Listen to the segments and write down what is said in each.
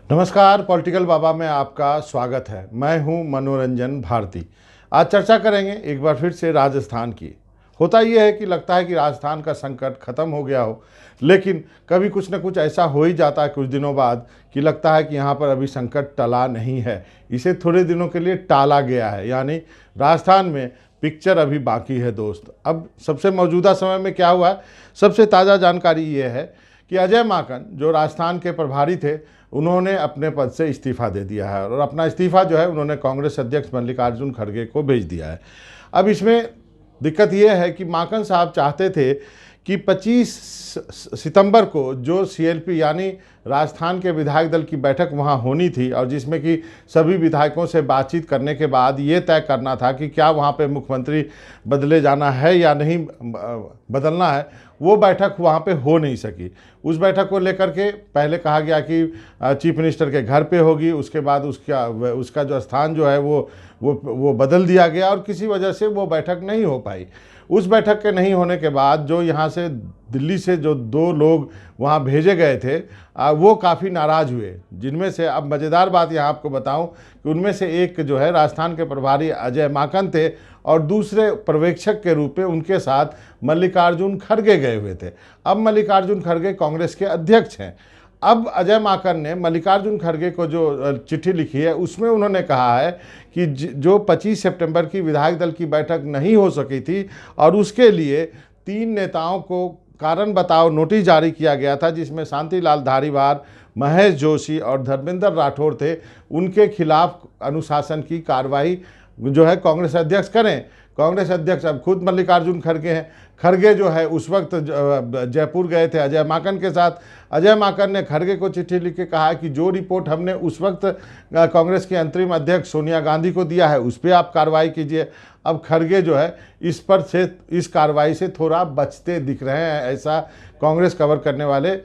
नमस्कार, पॉलिटिकल बाबा में आपका स्वागत है। मैं हूं मनोरंजन भारती। आज चर्चा करेंगे एक बार फिर से राजस्थान की। होता यह है कि लगता है कि राजस्थान का संकट खत्म हो गया हो, लेकिन कभी कुछ न कुछ ऐसा हो ही जाता है कुछ दिनों बाद कि लगता है कि यहाँ पर अभी संकट टला नहीं है, इसे थोड़े दिनों के लिए टाला गया है। यानी राजस्थान में पिक्चर अभी बाकी है दोस्त। अब सबसे मौजूदा समय में क्या हुआ है, सबसे ताज़ा जानकारी ये है कि अजय माकन जो राजस्थान के प्रभारी थे, उन्होंने अपने पद से इस्तीफा दे दिया है और अपना इस्तीफा जो है उन्होंने कांग्रेस अध्यक्ष मल्लिकार्जुन खड़गे को भेज दिया है। अब इसमें दिक्कत यह है कि माकन साहब चाहते थे कि 25 सितंबर को जो सीएलपी यानी राजस्थान के विधायक दल की बैठक वहां होनी थी और जिसमें कि सभी विधायकों से बातचीत करने के बाद ये तय करना था कि क्या वहां पे मुख्यमंत्री बदले जाना है या नहीं बदलना है, वो बैठक वहाँ पे हो नहीं सकी। उस बैठक को लेकर के पहले कहा गया कि चीफ मिनिस्टर के घर पे होगी, उसके बाद उसका जो स्थान जो है वो बदल दिया गया और किसी वजह से वो बैठक नहीं हो पाई। उस बैठक के नहीं होने के बाद जो यहाँ से दिल्ली से जो 2 लोग वहाँ भेजे गए थे वो काफ़ी नाराज़ हुए, जिनमें से अब मज़ेदार बात यहाँ आपको बताऊं कि उनमें से एक जो है राजस्थान के प्रभारी अजय माकन थे और दूसरे पर्यवेक्षक के रूप में उनके साथ मल्लिकार्जुन खड़गे गए हुए थे। अब मल्लिकार्जुन खड़गे कांग्रेस के अध्यक्ष हैं। अब अजय माकन ने मल्लिकार्जुन खड़गे को जो चिट्ठी लिखी है उसमें उन्होंने कहा है कि जो 25 सितंबर की विधायक दल की बैठक नहीं हो सकी थी और उसके लिए 3 नेताओं को कारण बताओ नोटिस जारी किया गया था, जिसमें शांतिलाल धारीवाल, महेश जोशी और धर्मेंद्र राठौड़ थे, उनके खिलाफ अनुशासन की कार्रवाई जो है कांग्रेस अध्यक्ष करें। कांग्रेस अध्यक्ष अब खुद मल्लिकार्जुन खड़गे हैं। खड़गे जो है उस वक्त जयपुर गए थे अजय माकन के साथ। अजय माकन ने खड़गे को चिट्ठी लिख के कहा कि जो रिपोर्ट हमने उस वक्त कांग्रेस के अंतरिम अध्यक्ष सोनिया गांधी को दिया है उस पर आप कार्रवाई कीजिए। अब खड़गे जो है इस कार्रवाई से थोड़ा बचते दिख रहे हैं, ऐसा कांग्रेस कवर करने वाले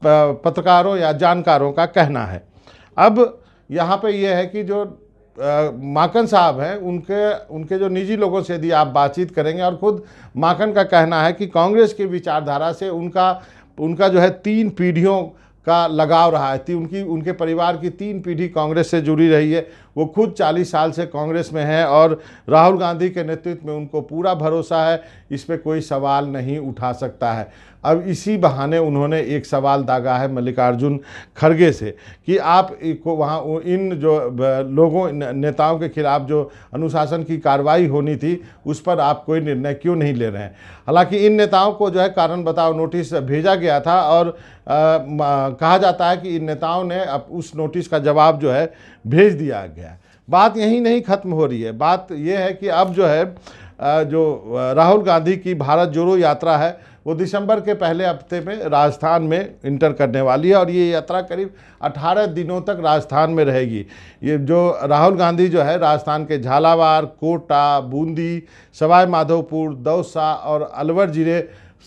पत्रकारों या जानकारों का कहना है। अब यहाँ पे ये है कि जो माकन साहब हैं उनके जो निजी लोगों से यदि आप बातचीत करेंगे, और खुद माकन का कहना है कि कांग्रेस की विचारधारा से उनका जो है 3 पीढ़ियों का लगाव रहा है। उनके परिवार की 3 पीढ़ी कांग्रेस से जुड़ी रही है। वो खुद 40 साल से कांग्रेस में हैं और राहुल गांधी के नेतृत्व में उनको पूरा भरोसा है, इस पर कोई सवाल नहीं उठा सकता है। अब इसी बहाने उन्होंने एक सवाल दागा है मल्लिकार्जुन खड़गे से कि आप वहाँ इन जो नेताओं के खिलाफ जो अनुशासन की कार्रवाई होनी थी उस पर आप कोई निर्णय क्यों नहीं ले रहे हैं। हालांकि इन नेताओं को जो है कारण बताओ नोटिस भेजा गया था और कहा जाता है कि इन नेताओं ने अब उस नोटिस का जवाब जो है भेज दिया गया। बात यहीं नहीं खत्म हो रही है। बात यह है कि अब जो है जो राहुल गांधी की भारत जोड़ो यात्रा है वो दिसंबर के पहले हफ्ते में राजस्थान में इंटर करने वाली है और ये यात्रा करीब 18 दिनों तक राजस्थान में रहेगी। ये जो राहुल गांधी जो है राजस्थान के झालावाड़, कोटा, बूंदी, सवाई माधोपुर, दौसा और अलवर जिले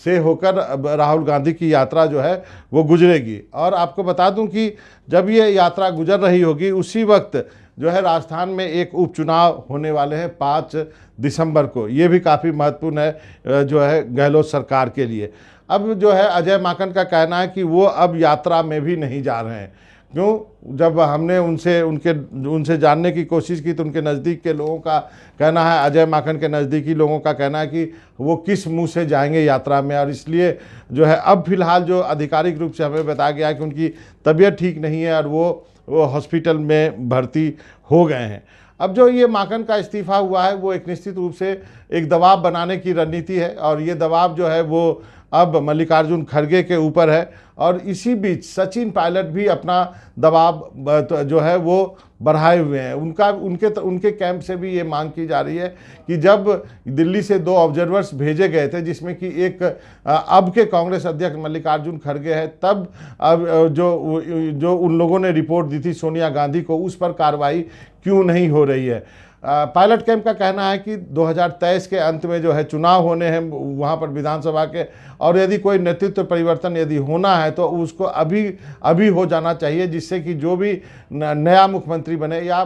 से होकर राहुल गांधी की यात्रा जो है वो गुजरेगी। और आपको बता दूं कि जब ये यात्रा गुजर रही होगी उसी वक्त जो है राजस्थान में एक उपचुनाव होने वाले हैं 5 दिसंबर को। ये भी काफ़ी महत्वपूर्ण है जो है गहलोत सरकार के लिए। अब जो है अजय माकन का कहना है कि वो अब यात्रा में भी नहीं जा रहे हैं। क्यों? जब हमने उनसे जानने की कोशिश की तो उनके नज़दीक के लोगों का कहना है, अजय माकन के नज़दीकी लोगों का कहना है कि वो किस मुंह से जाएंगे यात्रा में, और इसलिए जो है अब फिलहाल जो आधिकारिक रूप से हमें बताया गया है कि उनकी तबीयत ठीक नहीं है और वो हॉस्पिटल में भर्ती हो गए हैं। अब जो ये माकन का इस्तीफा हुआ है वो एक निश्चित रूप से एक दबाव बनाने की रणनीति है और ये दबाव जो है वो अब मल्लिकार्जुन खड़गे के ऊपर है। और इसी बीच सचिन पायलट भी अपना दबाव जो है वो बढ़ाए हुए हैं। उनके कैंप से भी ये मांग की जा रही है कि जब दिल्ली से 2 ऑब्जर्वर्स भेजे गए थे, जिसमें कि एक अब के कांग्रेस अध्यक्ष मल्लिकार्जुन खड़गे हैं, तब अब जो उन लोगों ने रिपोर्ट दी थी सोनिया गांधी को, उस पर कार्रवाई क्यों नहीं हो रही है। पायलट कैंप का कहना है कि 2023 के अंत में जो है चुनाव होने हैं वहाँ पर विधानसभा के, और यदि कोई नेतृत्व परिवर्तन यदि होना है तो उसको अभी अभी हो जाना चाहिए, जिससे कि जो भी नया मुख्यमंत्री बने, या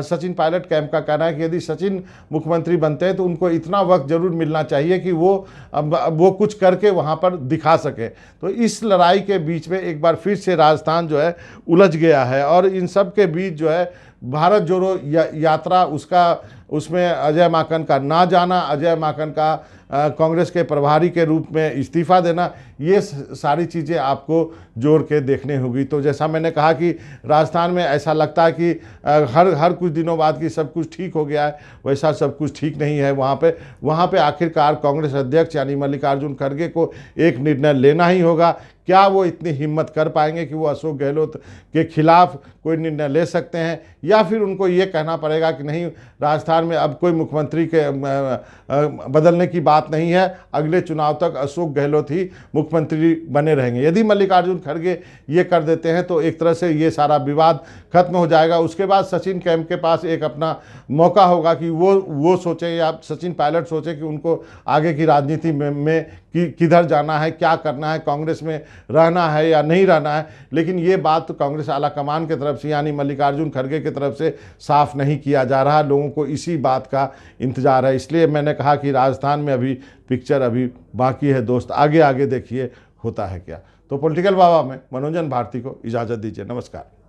सचिन पायलट कैंप का कहना है कि यदि सचिन मुख्यमंत्री बनते हैं तो उनको इतना वक्त जरूर मिलना चाहिए कि वो कुछ करके वहाँ पर दिखा सके। तो इस लड़ाई के बीच में एक बार फिर से राजस्थान जो है उलझ गया है, और इन सब के बीच जो है भारत जोड़ो यात्रा, उसमें अजय माकन का ना जाना, अजय माकन का कांग्रेस के प्रभारी के रूप में इस्तीफा देना, ये सारी चीज़ें आपको जोड़ के देखने होगी। तो जैसा मैंने कहा कि राजस्थान में ऐसा लगता है कि हर कुछ दिनों बाद कि सब कुछ ठीक हो गया है, वैसा सब कुछ ठीक नहीं है। वहाँ पे आखिरकार कांग्रेस अध्यक्ष यानी मल्लिकार्जुन खड़गे को एक निर्णय लेना ही होगा। क्या वो इतनी हिम्मत कर पाएंगे कि वो अशोक गहलोत के खिलाफ कोई निर्णय ले सकते हैं, या फिर उनको ये कहना पड़ेगा कि नहीं, राजस्थान में अब कोई मुख्यमंत्री के बदलने की बात नहीं है, अगले चुनाव तक अशोक गहलोत ही मुख्यमंत्री बने रहेंगे। यदि मल्लिकार्जुन खड़गे ये कर देते हैं तो एक तरह से ये सारा विवाद खत्म हो जाएगा। उसके बाद सचिन कैंप के पास एक अपना मौका होगा कि वो सोचें, या सचिन पायलट सोचें कि उनको आगे की राजनीति में किधर जाना है, क्या करना है, कांग्रेस में रहना है या नहीं रहना है। लेकिन ये बात तो कांग्रेस आला कमान की तरफ से यानी मल्लिकार्जुन खड़गे की तरफ से साफ नहीं किया जा रहा। लोगों को इसी बात का इंतजार है। इसलिए मैंने कहा कि राजस्थान में अभी पिक्चर अभी बाकी है दोस्त, आगे आगे देखिए होता है क्या। तो पॉलिटिकल बाबा में मनोरंजन भारती को इजाज़त दीजिए। नमस्कार।